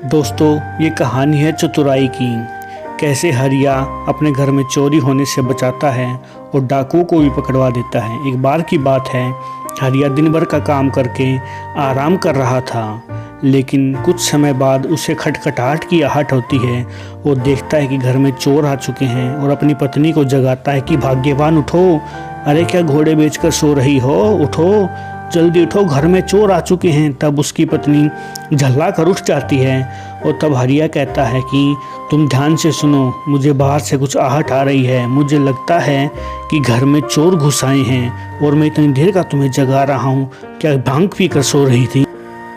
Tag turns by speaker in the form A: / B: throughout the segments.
A: दोस्तों, ये कहानी है चतुराई की। कैसे हरिया अपने घर में चोरी होने से बचाता है और डाकुओं को भी पकड़वा देता है। एक बार की बात है, हरिया दिन भर का काम करके आराम कर रहा था, लेकिन कुछ समय बाद उसे खटखटाहट की आहट होती है। वो देखता है कि घर में चोर आ चुके हैं और अपनी पत्नी को जगाता है कि भाग्यवान उठो, अरे क्या घोड़े बेचकर सो रही हो, उठो जल्दी उठो, घर में चोर आ चुके हैं। तब उसकी पत्नी झल्ला कर उठ जाती है और तब हरिया कहता है कि तुम ध्यान से सुनो, मुझे बाहर से कुछ आहट आ रही है, मुझे लगता है कि घर में चोर घुस आए हैं और मैं इतनी देर का तुम्हें जगा रहा हूँ, क्या भांग पी कर सो रही थी।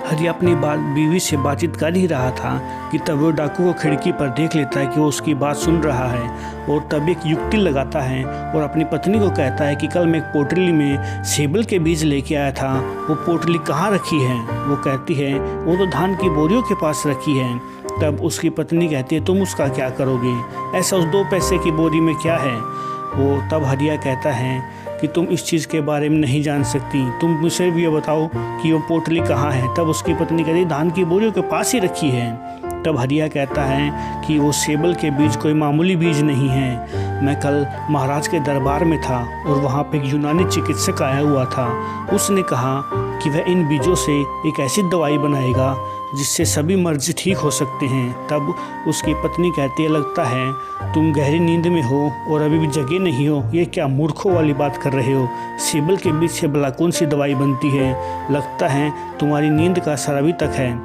A: हरिया अपनी बीवी से बातचीत कर ही रहा था कि तब वो डाकू को खिड़की पर देख लेता है कि वो उसकी बात सुन रहा है और तब एक युक्ति लगाता है और अपनी पत्नी को कहता है कि कल मैं एक पोटली में सेबल के बीज लेके आया था, वो पोटली कहाँ रखी है। वो कहती है वो तो धान की बोरियों के पास रखी है। तब उसकी पत्नी कहती है तुम उसका क्या करोगे, ऐसा उस 2 पैसे की बोरी में क्या है। वो तब हरिया कहता है कि तुम इस चीज़ के बारे में नहीं जान सकती, तुम मुझे भी ये बताओ कि वो पोटली कहाँ है। तब उसकी पत्नी कहती है धान की बोरियों के पास ही रखी है। तब हरिया कहता है कि वो सेबल के बीज कोई मामूली बीज नहीं है, मैं कल महाराज के दरबार में था और वहाँ पे एक यूनानी चिकित्सक आया हुआ था। उसने कहा कि वह इन बीजों से एक ऐसी दवाई बनाएगा जिससे सभी मर्ज ठीक हो सकते हैं। तब उसकी पत्नी कहती है लगता है तुम गहरी नींद में हो और अभी भी जगे नहीं हो, ये क्या मूर्खों वाली बात कर रहे हो, सेबल के बीज से भला कौन सी दवाई बनती है, लगता है तुम्हारी नींद का असर अभी तक है।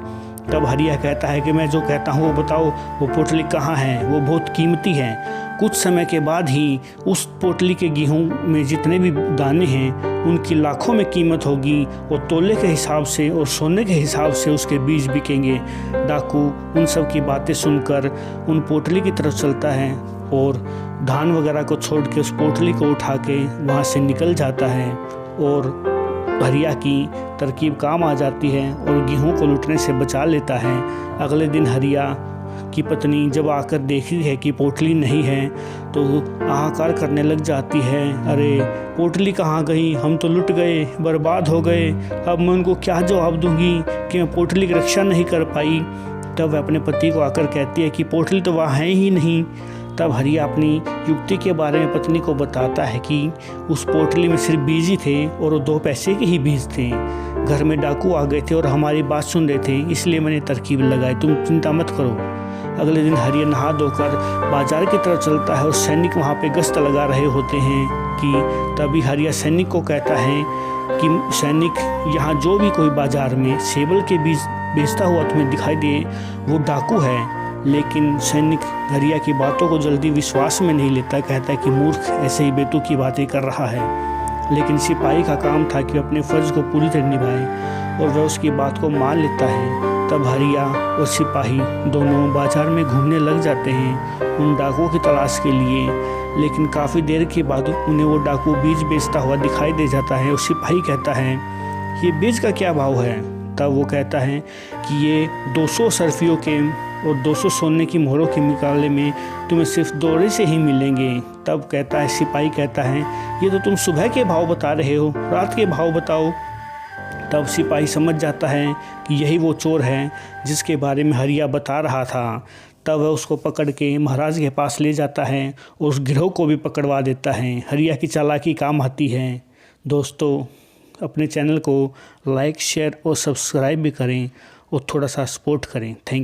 A: तब हरिया कहता है कि मैं जो कहता हूँ वो बताओ, वो पोटली कहाँ है, वो बहुत कीमती है। कुछ समय के बाद ही उस पोटली के गेहूँ में जितने भी दाने हैं उनकी लाखों में कीमत होगी और तोले के हिसाब से और सोने के हिसाब से उसके बीज बिकेंगे। डाकू उन सब की बातें सुनकर उन पोटली की तरफ चलता है और धान वगैरह को छोड़ के उस पोटली को उठा के वहाँ से निकल जाता है और हरिया की तरकीब काम आ जाती है और गेहूं को लुटने से बचा लेता है। अगले दिन हरिया की पत्नी जब आकर देखती है कि पोटली नहीं है तो हाहाकार करने लग जाती है, अरे पोटली कहाँ गई, हम तो लुट गए, बर्बाद हो गए, अब मैं उनको क्या जवाब दूंगी कि मैं पोटली की रक्षा नहीं कर पाई। तब वह अपने पति को आकर कहती है कि पोटली तो वहाँ है ही नहीं। तब हरिया अपनी युक्ति के बारे में पत्नी को बताता है कि उस पोटली में सिर्फ बीज ही थे और वो 2 पैसे के ही बीज थे। घर में डाकू आ गए थे और हमारी बात सुन रहे थे, इसलिए मैंने तरकीब लगाई, तुम चिंता मत करो। अगले दिन हरिया नहा धोकर बाजार की तरफ चलता है और सैनिक वहाँ पे गश्त लगा रहे होते हैं कि तभी हरिया सैनिक को कहता है कि सैनिक, यहाँ जो भी कोई बाजार में सेबल के बीज बेचता हुआ तुम्हें दिखाई दे वो डाकू है। लेकिन सैनिक हरिया की बातों को जल्दी विश्वास में नहीं लेता, कहता है कि मूर्ख ऐसे ही बेतुकी की बातें कर रहा है। लेकिन सिपाही का काम था कि अपने फर्ज को पूरी तरह निभाए और वह उसकी बात को मान लेता है। तब हरिया और सिपाही दोनों बाजार में घूमने लग जाते हैं उन डाकुओं की तलाश के लिए। लेकिन काफ़ी देर के बाद उन्हें वो डाकू बीज बेचता हुआ दिखाई दे जाता है और सिपाही कहता है ये बीज का क्या भाव है। तब वो कहता है कि ये 200 सर्फियों के और 200 सोने की मोहरों के मुकाबले में तुम्हें सिर्फ दौरे से ही मिलेंगे। तब कहता है सिपाही कहता है ये तो तुम सुबह के भाव बता रहे हो, रात के भाव बताओ। तब सिपाही समझ जाता है कि यही वो चोर है जिसके बारे में हरिया बता रहा था। तब वह उसको पकड़ के महाराज के पास ले जाता है और उस गिरोह को भी पकड़वा देता है। हरिया की चालाकी काम आती है। दोस्तों, अपने चैनल को लाइक, शेयर और सब्सक्राइब भी करें और थोड़ा सा सपोर्ट करें। थैंक